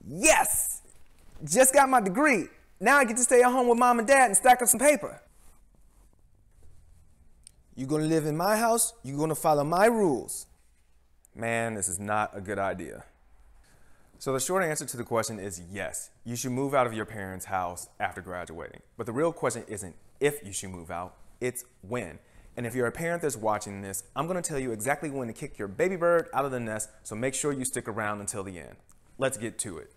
Yes! Just got my degree. Now I get to stay at home with mom and dad and stack up some paper. You're gonna live in my house, you're gonna follow my rules. Man, this is not a good idea. So the short answer to the question is yes, you should move out of your parents' house after graduating. But the real question isn't if you should move out, it's when. And if you're a parent that's watching this, I'm gonna tell you exactly when to kick your baby bird out of the nest, so make sure you stick around until the end. Let's get to it.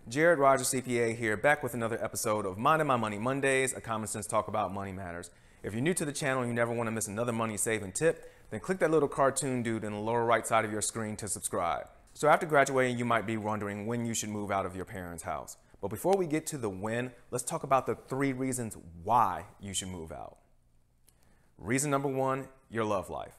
Jared Rogers CPA here, back with another episode of Minding My Money Mondays, a common sense talk about money matters. If you're new to the channel and you never want to miss another money saving tip, then click that little cartoon dude in the lower right side of your screen to subscribe. So after graduating, you might be wondering when you should move out of your parents' house. But before we get to the when, let's talk about the 3 reasons why you should move out. Reason number 1, your love life.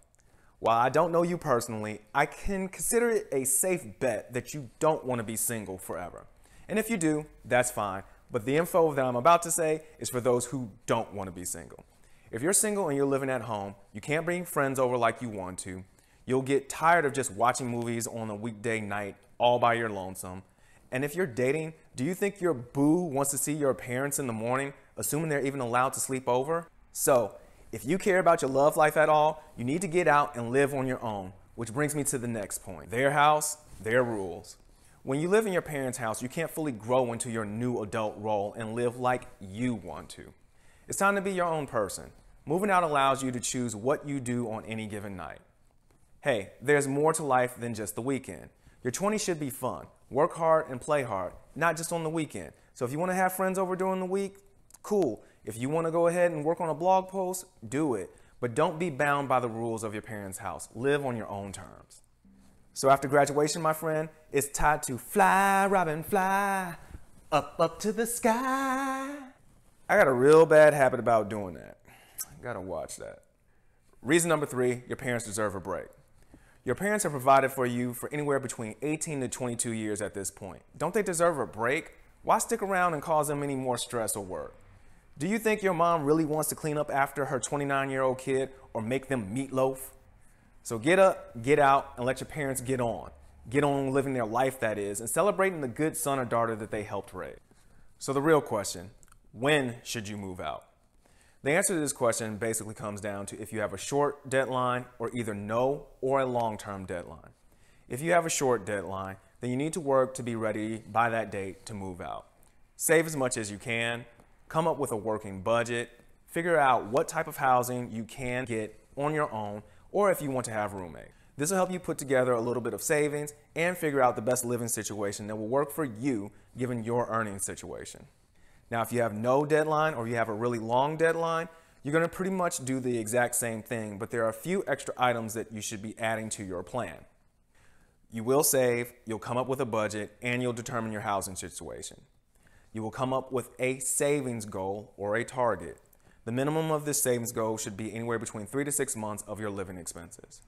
While I don't know you personally, I can consider it a safe bet that you don't want to be single forever. And if you do, that's fine. But the info that I'm about to say is for those who don't want to be single. If you're single and you're living at home, you can't bring friends over like you want to. You'll get tired of just watching movies on a weekday night all by your lonesome. And if you're dating, do you think your boo wants to see your parents in the morning, assuming they're even allowed to sleep over? So, if you care about your love life at all, you need to get out and live on your own, which brings me to the next point. Their house, their rules. When you live in your parents' house, you can't fully grow into your new adult role and live like you want to. It's time to be your own person. Moving out allows you to choose what you do on any given night. Hey, there's more to life than just the weekend. Your 20s should be fun. Work hard and play hard, not just on the weekend. So if you want to have friends over during the week, cool. If you want to go ahead and work on a blog post, do it. But don't be bound by the rules of your parents' house. Live on your own terms. So after graduation, my friend, it's time to fly, Robin, fly, up to the sky. I got a real bad habit about doing that. I gotta watch that. Reason number 3, your parents deserve a break. Your parents have provided for you for anywhere between 18 to 22 years at this point. Don't they deserve a break? Why stick around and cause them any more stress or work? Do you think your mom really wants to clean up after her 29-year-old kid or make them meatloaf? So get up, get out, and let your parents get on. Get on living their life, that is, and celebrating the good son or daughter that they helped raise. So the real question, when should you move out? The answer to this question basically comes down to if you have a short deadline or either no or a long-term deadline. If you have a short deadline, then you need to work to be ready by that date to move out. Save as much as you can, come up with a working budget, figure out what type of housing you can get on your own, or if you want to have a roommate. This will help you put together a little bit of savings and figure out the best living situation that will work for you given your earning situation. Now, if you have no deadline or you have a really long deadline, you're going to pretty much do the exact same thing, but there are a few extra items that you should be adding to your plan. You will save, you'll come up with a budget, and you'll determine your housing situation. You will come up with a savings goal or a target. The minimum of this savings goal should be anywhere between 3 to 6 months of your living expenses.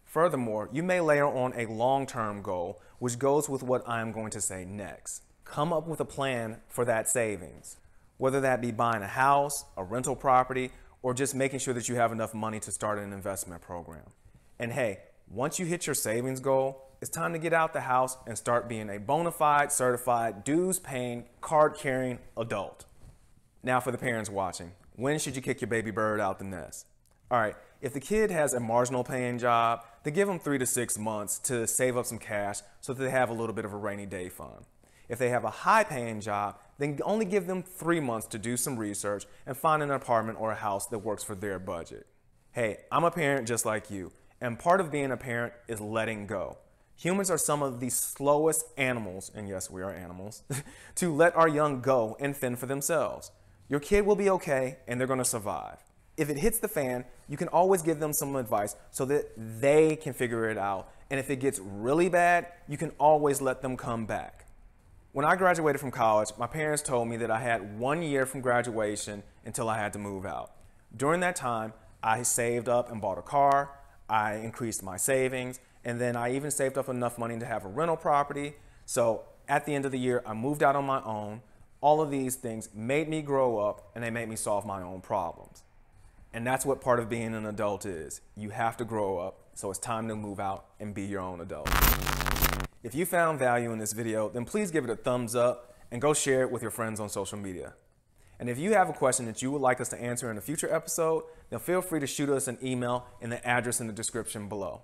Furthermore, you may layer on a long-term goal, which goes with what I am going to say next. Come up with a plan for that savings, whether that be buying a house, a rental property, or just making sure that you have enough money to start an investment program. And hey, once you hit your savings goal, it's time to get out the house and start being a bona fide, certified, dues-paying, card-carrying adult. Now for the parents watching. When should you kick your baby bird out the nest? All right, if the kid has a marginal paying job, then give them 3 to 6 months to save up some cash so that they have a little bit of a rainy day fund. If they have a high paying job, then only give them 3 months to do some research and find an apartment or a house that works for their budget. Hey, I'm a parent just like you, and part of being a parent is letting go. Humans are some of the slowest animals, and yes, we are animals, to let our young go and fend for themselves. Your kid will be okay, and they're going to survive. If it hits the fan, you can always give them some advice so that they can figure it out. And if it gets really bad, you can always let them come back. When I graduated from college, my parents told me that I had 1 year from graduation until I had to move out. During that time, I saved up and bought a car, I increased my savings, and then I even saved up enough money to have a rental property. So at the end of the year, I moved out on my own. All of these things made me grow up, and they made me solve my own problems. And that's what part of being an adult is. You have to grow up so it's time to move out and be your own adult. If you found value in this video, then please give it a thumbs up and go share it with your friends on social media. And if you have a question that you would like us to answer in a future episode, then feel free to shoot us an email in the address in the description below.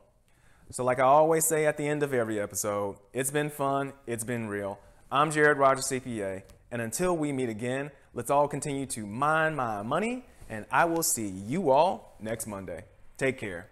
So like I always say at the end of every episode, it's been fun, it's been real. I'm Jared Rogers, CPA, and until we meet again, let's all continue to mind my money, and I will see you all next Monday. Take care.